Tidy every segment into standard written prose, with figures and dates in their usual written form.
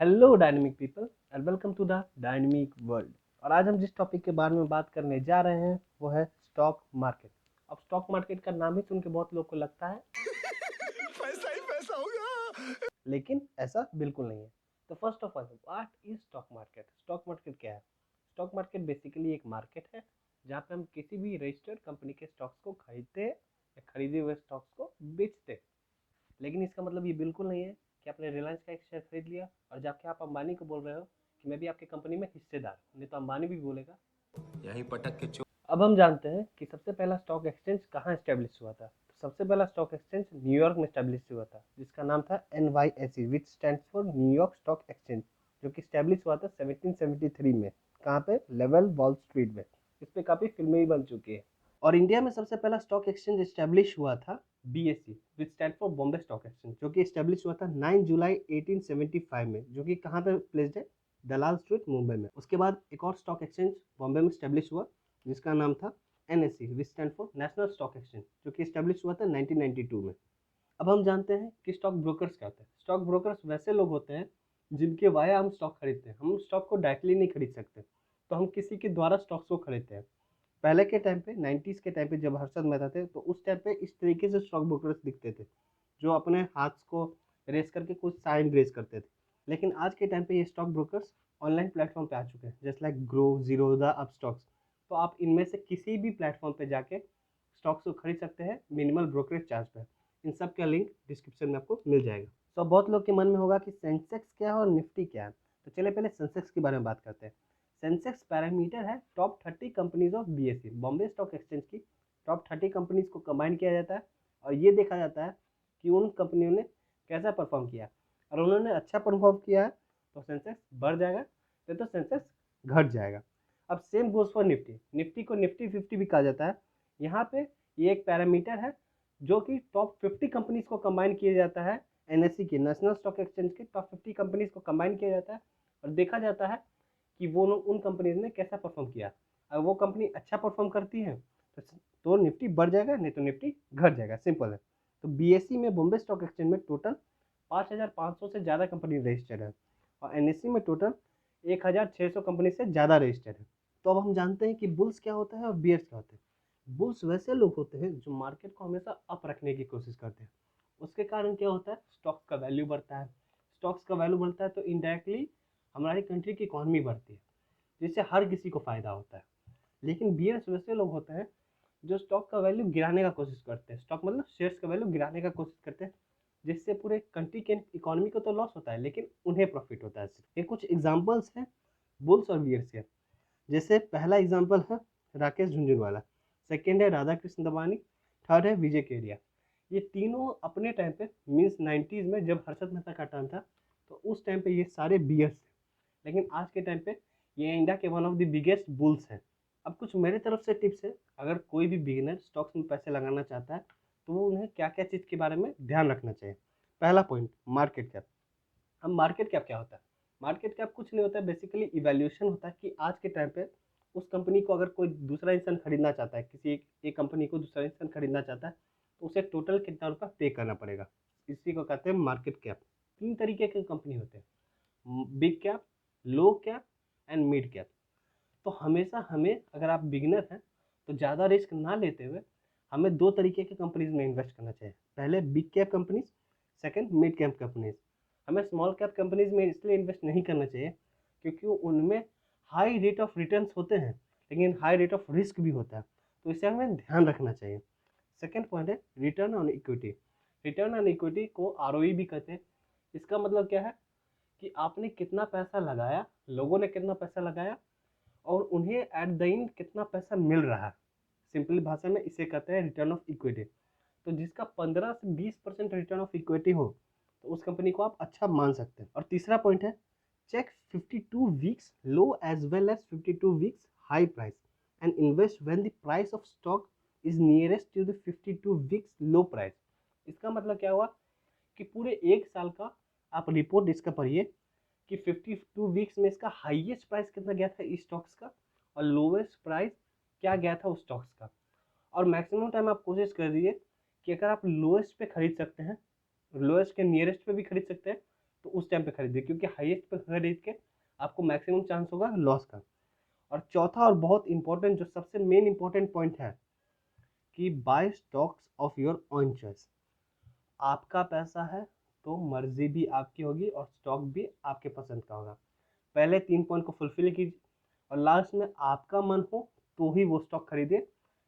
Hello dynamic people and welcome to the dynamic world. और आज हम जिस टॉपिक के बारे में बात करने जा रहे हैं वो है स्टॉक मार्केट। अब स्टॉक मार्केट का नाम ही सुन के बहुत लोग को लगता है पैसा ही पैसा होगा। लेकिन ऐसा बिल्कुल नहीं है। तो first of all, what is stock market? Stock market क्या है? स्टॉक मार्केट बेसिकली एक मार्केट है जहाँ पे हम किसी भी रजिस्टर्ड कंपनी के स्टॉक्स को खरीदते हैं या खरीदे हुए स्टॉक्स को बेचते हैं। लेकिन इसका मतलब ये बिल्कुल नहीं है कि आपने रिलायंस का एक शेयर खरीद लिया और जाके आप अंबानी को बोल रहे हो कि मैं भी आपकी कंपनी में हिस्सेदार हूं। नहीं तो अंबानी भी बोलेगा। यहीं पटक के चो। अब हम जानते हैं कि सबसे पहला स्टॉक एक्सचेंज कहाँ स्टैब्लिश हुआ था। तो सबसे पहला स्टॉक एक्सचेंज न्यूयॉर्क में स्टैब्लिश हुआ था जिसका नाम था NYSE which stands for New York stock exchange, जो कि स्टैब्लिश हुआ था 1773 में। कहाँ पे? लेवल वॉल स्ट्रीट में। इस पे काफ़ी फिल्में भी बन चुकी है। और इंडिया में सबसे पहला स्टॉक एक्सचेंज स्टैब्लिश हुआ था BSE which stand for Bombay stock exchange, जो कि स्टैब्लिश हुआ था 9 जुलाई 1875 में, जो कि कहाँ पे प्लेस्ड है? दलाल स्ट्रीट, मुंबई में। उसके बाद एक और स्टॉक एक्सचेंज बॉम्बे में स्टैब्लिश हुआ जिसका नाम था NSE which stand for national stock exchange, जो कि स्टैब्लिश हुआ था 1992 में। अब हम जानते हैं कि स्टॉक ब्रोकर्स क्या होते हैं। स्टॉक ब्रोकर्स वैसे लोग होते हैं जिनके वाया हम स्टॉक खरीदते हैं। हम स्टॉक को डायरेक्टली नहीं खरीद सकते, तो हम किसी के द्वारा स्टॉक्स को खरीदते हैं। पहले के टाइम पे 90s के टाइम पे जब हर्षद मेहता थे तो उस टाइम पे इस तरीके से स्टॉक ब्रोकर्स दिखते थे, जो अपने हाथ को रेस करके कुछ साइन रेस करते थे। लेकिन आज के टाइम पे ये स्टॉक ब्रोकर्स ऑनलाइन प्लेटफॉर्म पे आ चुके हैं, जैसे लाइक ग्रो, जीरोधा, अपस्टॉक्स। तो आप इनमें से किसी भी प्लेटफॉर्म पे जाके स्टॉक्स को खरीद सकते हैं मिनिमल ब्रोकरेज चार्ज पे। इन सब का लिंक डिस्क्रिप्शन में आपको मिल जाएगा। तो बहुत लोग के मन में होगा कि सेंसेक्स क्या है और निफ्टी क्या है। तो चलिए पहले सेंसेक्स के बारे में बात करते हैं। सेंसेक्स पैरामीटर है top 30 companies of BSE, Bombay stock exchange की टॉप 30 कंपनीज को कंबाइन किया जाता है और ये देखा जाता है कि उन कंपनियों ने कैसा परफॉर्म किया। और उन्होंने अच्छा परफॉर्म किया है तो सेंसेक्स बढ़ जाएगा, नहीं तो सेंसेक्स घट जाएगा। अब same goes for Nifty. Nifty को निफ्टी 50 भी कहा जाता है। यहाँ पे ये एक पैरामीटर है जो कि टॉप 50 कंपनीज को कंबाइन किया जाता है। NSE की, नेशनल स्टॉक एक्सचेंज के टॉप 50 कंपनीज को कंबाइन किया जाता है और देखा जाता है कि वो उन कंपनीज ने कैसा परफॉर्म किया। अगर वो कंपनी अच्छा परफॉर्म करती है तो निफ्टी बढ़ जाएगा, नहीं तो निफ्टी घट जाएगा। सिंपल है। तो BSE में, बॉम्बे स्टॉक एक्सचेंज में टोटल 5,500 से ज़्यादा कंपनी रजिस्टर्ड है और NSE में टोटल 1,600 कंपनी से ज़्यादा रजिस्टर्ड है। तो अब हम जानते हैं कि बुल्स क्या होता है और बियर्स क्या होते हैं। बुल्स वैसे लोग होते हैं जो मार्केट को हमेशा अप रखने की कोशिश करते हैं। उसके कारण क्या होता है? स्टॉक्स का वैल्यू बढ़ता है। स्टॉक्स का वैल्यू बढ़ता है तो इनडायरेक्टली हमारी कंट्री की इकॉनमी बढ़ती है, जिससे हर किसी को फायदा होता है। लेकिन बियर्स वैसे लोग होते हैं जो स्टॉक का वैल्यू गिराने का कोशिश करते हैं। स्टॉक मतलब शेयर्स का वैल्यू गिराने का कोशिश करते हैं, जिससे पूरे कंट्री के इकोनॉमी को तो लॉस होता है लेकिन उन्हें प्रॉफिट होता है। ये कुछ एग्जांपल्स हैं बुल्स और बियर्स के। जैसे पहला एग्जांपल है राकेश झुंझुनवाला, सेकंड है राधा कृष्ण दमानी, थर्ड है विजय केरिया। ये तीनों अपने टाइम पे मीन्स 90s में जब हर्षद मेहता का टाइम था तो उस टाइम पे ये सारे बियर्स थे। लेकिन आज के टाइम पे ये इंडिया के one of the biggest bulls हैं। अब कुछ मेरे तरफ से टिप्स है, अगर कोई भी बिगिनर स्टॉक्स में पैसे लगाना चाहता है तो वो उन्हें क्या क्या चीज़ के बारे में ध्यान रखना चाहिए। पहला पॉइंट, मार्केट कैप। अब मार्केट कैप क्या होता है? मार्केट कैप कुछ नहीं होता है, बेसिकली इवैल्यूएशन होता है कि आज के टाइम पे उस कंपनी को अगर कोई दूसरा इंसान खरीदना चाहता है, किसी एक कंपनी को दूसरा इंसान खरीदना चाहता है तो उसे टोटल कितना रुपया पे करना पड़ेगा। इसी को कहते हैं मार्केट कैप। तीन तरीके के कंपनी होते हैं, big cap, low cap and mid cap. तो हमेशा हमें, अगर आप बिगिनर हैं तो ज़्यादा रिस्क ना लेते हुए हमें दो तरीके की कंपनीज में इन्वेस्ट करना चाहिए। पहले big cap companies, second mid cap companies. हमें स्मॉल कैप कंपनीज में इसलिए इन्वेस्ट नहीं करना चाहिए क्योंकि उनमें हाई रेट ऑफ रिटर्न्स होते हैं लेकिन हाई रेट ऑफ रिस्क भी होता है, तो इसे हमें ध्यान रखना चाहिए। सेकेंड पॉइंट है return on equity. Return on equity को ROE भी कहते हैं। इसका मतलब क्या है कि आपने कितना पैसा लगाया, लोगों ने कितना पैसा लगाया और उन्हें एट द एंड कितना पैसा मिल रहा है। सिंपली भाषा में इसे कहते हैं रिटर्न ऑफ इक्विटी। तो जिसका 15 से 20% रिटर्न ऑफ इक्विटी हो तो उस कंपनी को आप अच्छा मान सकते हैं। और तीसरा पॉइंट है check 52 weeks low as well as 52 weeks high price and invest when the price of stock is nearest to the 52 weeks low price. इसका मतलब क्या हुआ कि पूरे एक साल का आप रिपोर्ट इसका पढ़िए कि 52 वीक्स में इसका हाईएस्ट प्राइस कितना गया था इस स्टॉक्स का और लोवेस्ट प्राइस क्या गया था उस स्टॉक्स का। और मैक्सिमम टाइम आप कोशिश करिए कि अगर आप लोएस्ट पे खरीद सकते हैं, लोएस्ट के नियरेस्ट पे भी खरीद सकते हैं, तो उस टाइम पे खरीदिए, क्योंकि हाईएस्ट पे खरीद के आपको मैक्सिमम चांस होगा लॉस का। और चौथा और बहुत इंपॉर्टेंट, जो सबसे मेन इंपॉर्टेंट पॉइंट है, कि buy stocks of your own choice. आपका पैसा है तो मर्जी भी आपकी होगी और स्टॉक भी आपके पसंद का होगा। पहले 3 पॉइंट को फुलफिल कीजिए और लास्ट में आपका मन हो तो ही वो स्टॉक खरीदिए,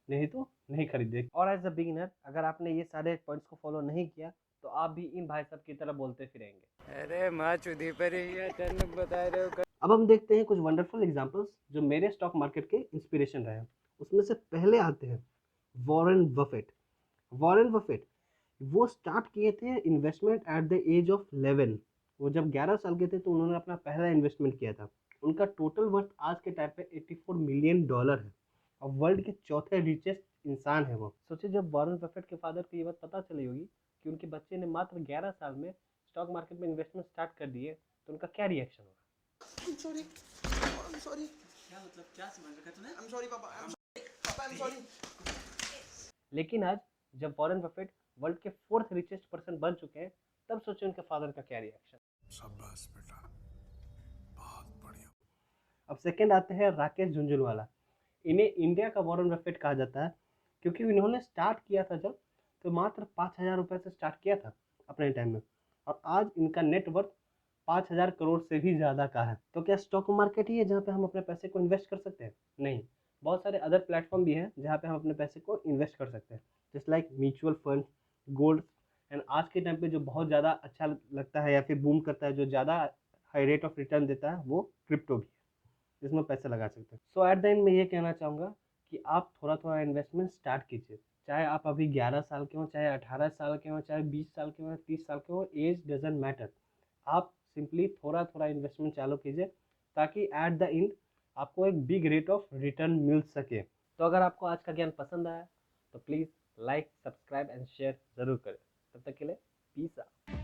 नहीं तो नहीं खरीदिए। और एज अ बिगिनर अगर आपने ये सारे पॉइंट्स को फॉलो नहीं किया तो आप भी इन भाई साहब की तरह बोलते फिरेंगे। अरे माँ चुदी पर ही है, तुम बता रहे हो। अब हम देखते हैं कुछ वंडरफुल एग्जांपल्स जो मेरे स्टॉक मार्केट के इंस्पिरेशन रहे हैं। उसमें से पहले आते हैं वॉरेन बफेट। वॉरेन बफेट वो स्टार्ट किए थे investment at the age of 11। वो जब 11 साल के थे तो उन्होंने अपना पहला इन्वेस्टमेंट किया था। उनका टोटल वर्थ आज के टाइम पे $84 मिलियन है और वर्ल्ड के चौथे रिचेस्ट इंसान है वो। सोचिए जब वॉरेन बफेट के फादर को ये बात पता चली होगी कि उनके बच्चे ने मात्र 11 साल में स्टॉक मार्केट में इन्वेस्टमेंट स्टार्ट कर दिए, तो उनका क्या रिएक्शन होगा। I'm sorry. I'm sorry. क्या मतलब, क्या समझ रखा तूने? I'm sorry, Papa. Papa, I'm sorry. लेकिन आज जब वॉरेन बफेट वर्ल्ड के 4th रिचेस्ट पर्सन बन चुके हैं, तब सोचिए उनके फादर का क्या रिएक्शन। शाबाश बेटा, बहुत बढ़िया। अब सेकंड आते हैं राकेश झुंझुनवाला। इन्हें इंडिया का वॉरेन बफेट कहा जाता है क्योंकि इन्होंने स्टार्ट किया था जब, तो मात्र 5,000 रुपये से स्टार्ट किया था अपने टाइम में, और आज इनका नेटवर्थ 5,000 करोड़ से भी ज़्यादा का है। तो क्या स्टॉक मार्केट ही है जहाँ पे हम अपने पैसे को इन्वेस्ट कर सकते हैं? नहीं, बहुत सारे अदर प्लेटफॉर्म भी हैं जहाँ पे हम अपने पैसे को इन्वेस्ट कर सकते हैं, just like mutual fund, gold, and आज के टाइम पे जो बहुत ज़्यादा अच्छा लगता है या फिर बूम करता है, जो ज़्यादा हाई रेट ऑफ रिटर्न देता है, वो क्रिप्टो भी है जिसमें पैसे लगा सकते हैं। सो एट द एंड मैं ये कहना चाहूँगा कि आप थोड़ा थोड़ा इन्वेस्टमेंट स्टार्ट कीजिए, चाहे आप अभी 11 साल के हो, चाहे 18 साल के हो, चाहे 20 साल के हो, 30 साल के हो, एज डजेंट मैटर। आप सिंपली थोड़ा थोड़ा इन्वेस्टमेंट चालू कीजिए ताकि एट द एंड आपको एक बिग रेट ऑफ रिटर्न मिल सके। तो अगर आपको आज का ज्ञान पसंद आया तो please like, subscribe and share ज़रूर करें। तब तक के लिए पीस आउट।